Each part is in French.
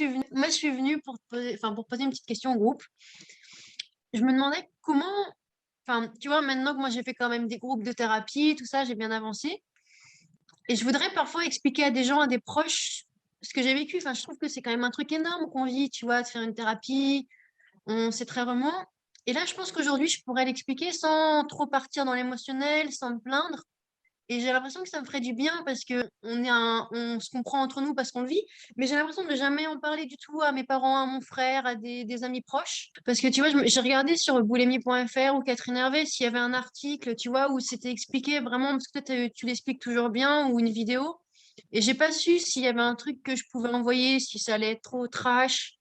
Moi, je suis venue pour pour poser une petite question au groupe. Je me demandais comment, tu vois, maintenant que moi j'ai fait quand même des groupes de thérapie, tout ça, j'ai bien avancé. Et je voudrais parfois expliquer à des gens, à des proches, ce que j'ai vécu. Enfin, je trouve que c'est quand même un truc énorme qu'on vit, tu vois, de faire une thérapie. C'est très vraiment. Et là, je pense qu'aujourd'hui, je pourrais l'expliquer sans trop partir dans l'émotionnel, sans me plaindre. Et j'ai l'impression que ça me ferait du bien parce que on se comprend entre nous parce qu'on le vit, mais j'ai l'impression de jamais en parler du tout à mes parents, à mon frère, à des amis proches. Parce que tu vois, j'ai regardé sur boulimie.fr ou Catherine Hervé s'il y avait un article, tu vois, où c'était expliqué vraiment, parce que toi, tu l'expliques toujours bien, ou une vidéo. Et j'ai pas su s'il y avait un truc que je pouvais envoyer, si ça allait être trop trash.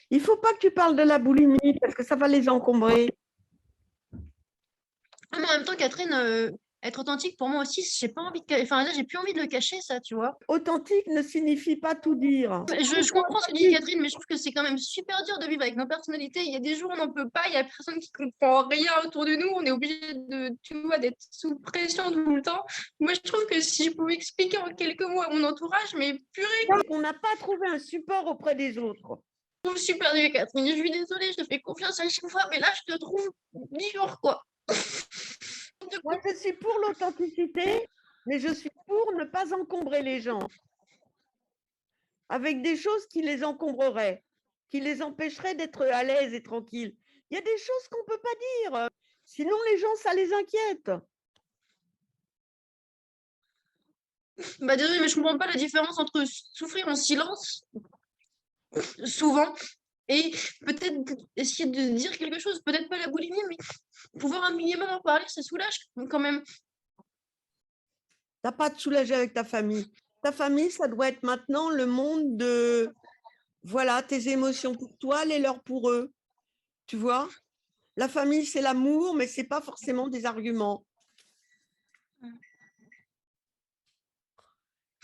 Il ne faut pas que tu parles de la boulimie parce que ça va les encombrer. Ah, mais en même temps, Catherine, être authentique pour moi aussi, j'ai pas envie de, enfin là, j'ai plus envie de le cacher, ça, tu vois. Authentique ne signifie pas tout dire. Je comprends ce que dit Catherine, mais je trouve que c'est quand même super dur de vivre avec nos personnalités. Il y a des jours où on n'en peut pas, il y a personne qui comprend rien autour de nous, on est obligé de, tu vois, d'être sous pression tout le temps. Moi, je trouve que si je pouvais expliquer en quelques mots à mon entourage, mais purée, On n'a pas trouvé un support auprès des autres. je trouve super dur, Catherine. Je suis désolée, je te fais confiance à chaque fois, mais là, je te trouve dur, quoi. Moi, je suis pour l'authenticité, mais je suis pour ne pas encombrer les gens avec des choses qui les encombreraient, qui les empêcheraient d'être à l'aise et tranquilles. Il y a des choses qu'on ne peut pas dire. Sinon, les gens, ça les inquiète. Bah désolée, mais je comprends pas la différence entre souffrir en silence, souvent, et peut-être essayer de dire quelque chose, peut-être pas la boulimie, mais pouvoir un minimum en parler, ça soulage quand même. Tu n'as pas à te soulager avec ta famille. Ta famille, ça doit être maintenant le monde de, voilà, tes émotions pour toi, les leurs pour eux. Tu vois? La famille, c'est l'amour, mais ce n'est pas forcément des arguments.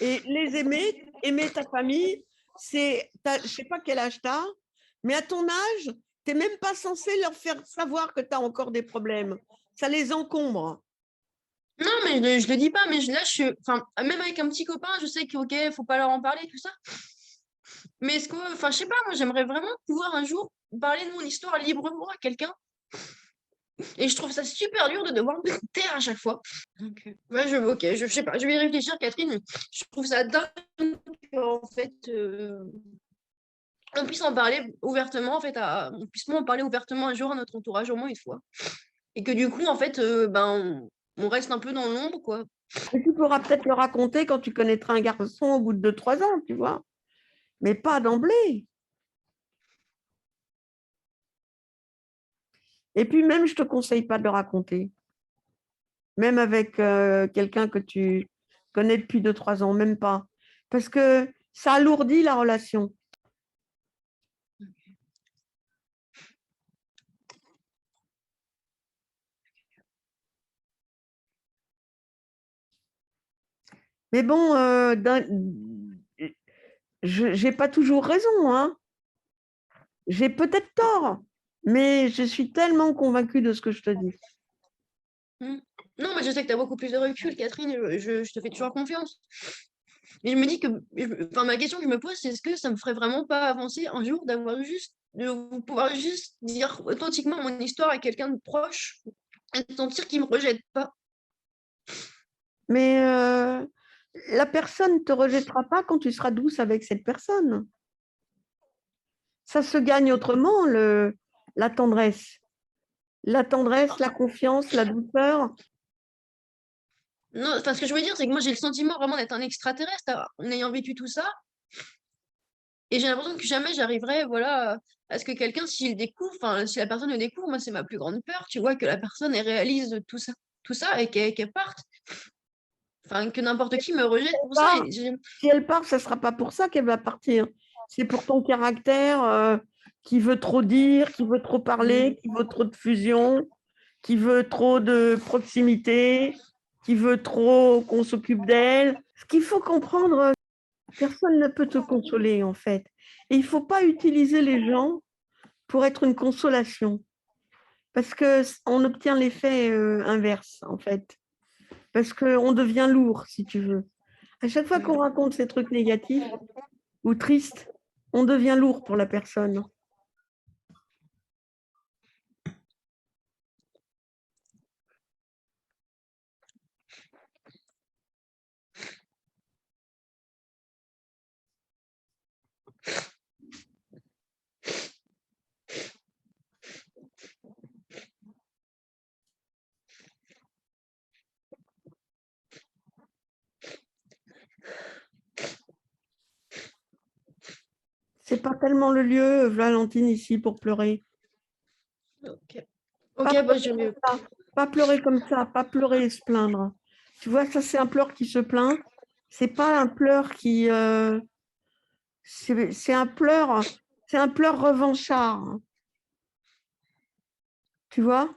Et les aimer ta famille, c'est, je ne sais pas quel âge tu as, mais à ton âge, tu n'es même pas censé leur faire savoir que tu as encore des problèmes. Ça les encombre. Non, mais je le dis pas, mais là, même avec un petit copain, je sais qu'ok, faut pas leur en parler, tout ça. Mais est-ce que, je sais pas, moi, j'aimerais vraiment pouvoir un jour parler de mon histoire librement à quelqu'un. Et je trouve ça super dur de devoir me taire à chaque fois. Donc, ouais, ok, je sais pas, je vais y réfléchir, Catherine. Je trouve ça dingue qu'en fait, on puisse en parler ouvertement, en fait, on puisse moins en parler ouvertement un jour à notre entourage, au moins une fois. Et que du coup, en fait, on reste un peu dans l'ombre, quoi. Et tu pourras peut-être le raconter quand tu connaîtras un garçon au bout de 2, 3 ans, tu vois. Mais pas d'emblée. Et puis même, je ne te conseille pas de le raconter. Même avec quelqu'un que tu connais depuis 2, 3 ans, même pas. Parce que ça alourdit la relation. Mais bon, je n'ai pas toujours raison, hein. J'ai peut-être tort, mais je suis tellement convaincue de ce que je te dis. Mm. Non, mais je sais que tu as beaucoup plus de recul, Catherine, je te fais toujours confiance. Et je me dis que, ma question que je me pose, c'est est-ce que ça me ferait vraiment pas avancer un jour de pouvoir juste dire authentiquement mon histoire à quelqu'un de proche et de sentir qu'il me rejette pas. Mais la personne ne te rejettera pas quand tu seras douce avec cette personne. Ça se gagne autrement, la tendresse. La tendresse, la confiance, la douceur. Non, ce que je veux dire, c'est que moi j'ai le sentiment vraiment d'être un extraterrestre en ayant vécu tout ça. Et j'ai l'impression que jamais j'arriverai, voilà, à ce que quelqu'un, s'il découvre, si la personne le découvre, moi c'est ma plus grande peur, tu vois, que la personne elle réalise tout ça et qu'elle parte. Enfin, que n'importe qui me rejette pour ça. Si elle part, ce ne sera pas pour ça qu'elle va partir. C'est pour ton caractère qui veut trop dire, qui veut trop parler, qui veut trop de fusion, qui veut trop de proximité, qui veut trop qu'on s'occupe d'elle. Ce qu'il faut comprendre, personne ne peut te consoler en fait. Et il ne faut pas utiliser les gens pour être une consolation, parce qu'on obtient l'effet inverse en fait, parce qu'on devient lourd si tu veux. À chaque fois qu'on raconte ces trucs négatifs ou tristes, on devient lourd pour la personne. C'est pas tellement le lieu, Valentine, ici, pour pleurer. Ok. Pas Ok, bah, je vais. Pas pleurer comme ça, pas pleurer et se plaindre. Tu vois, ça, c'est un pleur qui se plaint. C'est pas un pleur qui. C'est un pleur revanchard. Tu vois?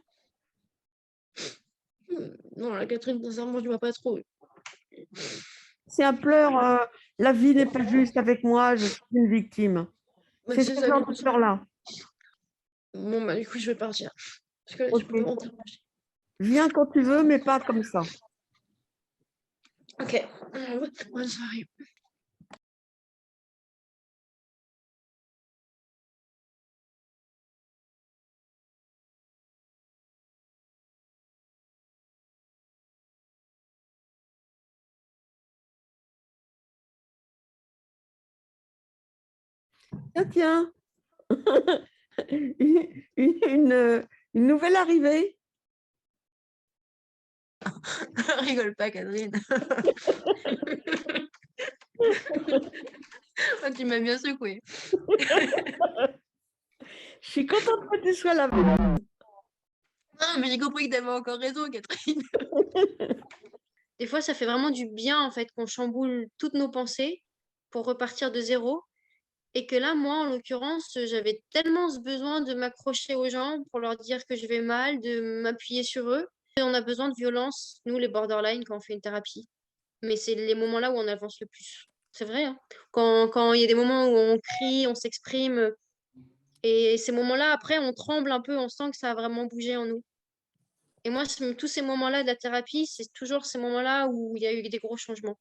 Non, la Catherine, sincèrement, je vois pas trop. C'est un pleur. La vie n'est pas juste avec moi, je suis une victime. Bah, C'est c'est ce ça, genre du coup, de pleur-là. bon, bah, du coup, je vais partir. Parce que là, je Ok. peux pas rentrer. Viens quand tu veux, mais pas comme ça. Ok. Bonne soirée. Tiens, tiens. Une nouvelle arrivée. Rigole pas, Catherine. Ah, tu m'as bien secoué. Je suis contente que tu sois là. Non, mais j'ai compris que t'avais encore raison, Catherine. Des fois, ça fait vraiment du bien, en fait, qu'on chamboule toutes nos pensées pour repartir de zéro. Et que là, moi, en l'occurrence, j'avais tellement ce besoin de m'accrocher aux gens pour leur dire que je vais mal, de m'appuyer sur eux. Et on a besoin de violence, nous, les borderline, quand on fait une thérapie. Mais c'est les moments-là où on avance le plus. C'est vrai, hein. Quand il y a des moments où on crie, on s'exprime, et ces moments-là, après, on tremble un peu, on sent que ça a vraiment bougé en nous. Et moi, tous ces moments-là de la thérapie, c'est toujours ces moments-là où il y a eu des gros changements.